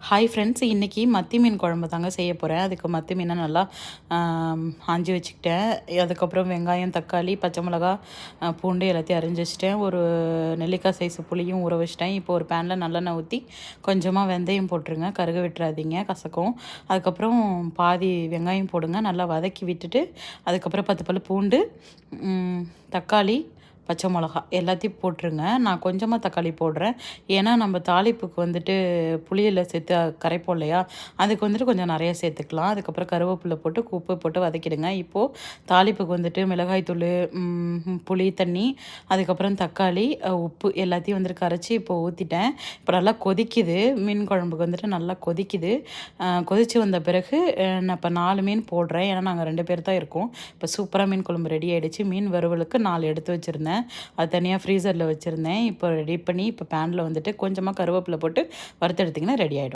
Hi friends, இன்றைக்கி மத்தி மீன் குழம்பு தாங்க செய்ய போகிறேன். அதுக்கு மத்தி மீனை நல்லா ஆஞ்சி வச்சுக்கிட்டேன். அதுக்கப்புறம் வெங்காயம், தக்காளி, பச்சை மிளகா, பூண்டு எல்லாத்தையும் அரிஞ்சு வச்சுட்டேன். ஒரு நெல்லிக்காய் சைஸு புளியும் ஊற வச்சிட்டேன். இப்போ ஒரு பேனில் நல்லெண்ணெய் ஊற்றி கொஞ்சமாக வெந்தயம் போட்டுருங்க, கருக விட்டுறாதீங்க, கசக்கும். அதுக்கப்புறம் பாதி வெங்காயம் போடுங்க, நல்லா வதக்கி விட்டுட்டு அதுக்கப்புறம் 10 பல் பூண்டு, தக்காளி, பச்சை மிளகா எல்லாத்தையும் போட்டுருங்க. நான் கொஞ்சமாக தக்காளி போடுறேன், ஏன்னா நம்ம தாளிப்புக்கு வந்துட்டு புளியில் சேர்த்து கரைப்போம் இல்லையா, அதுக்கு வந்துட்டு கொஞ்சம் நிறைய சேர்த்துக்கலாம். அதுக்கப்புறம் கருவேப்பிலை போட்டு உப்பு போட்டு வதக்கிடுங்க. இப்போது தாளிப்புக்கு வந்துட்டு மிளகாய்த்தூள், புளி தண்ணி, அதுக்கப்புறம் தக்காளி, உப்பு எல்லாத்தையும் வந்துட்டு கரைச்சி இப்போ ஊற்றிட்டேன். இப்போ நல்லா கொதிக்குது, மீன் குழம்புக்கு வந்துட்டு நல்லா கொதிக்குது. கொதித்து வந்த பிறகு நான் இப்போ 4 மீன் போடுறேன், ஏன்னா நாங்கள் 2 பேர் தான் இருக்கோம். இப்போ சூப்பராக மீன் குழம்பு ரெடி ஆகிடுச்சு. மீன் வறுவலுக்கு 4 எடுத்து வச்சுருந்தேன், அது தனியாக ஃப்ரீசரில் வச்சுருந்தேன். இப்போ ரெடி பண்ணி இப்போ பேனில் வந்துட்டு கொஞ்சமாக கருவேப்பிலை போட்டு வறுத்தெடுத்திங்கன்னா ரெடி ஆகிடும்.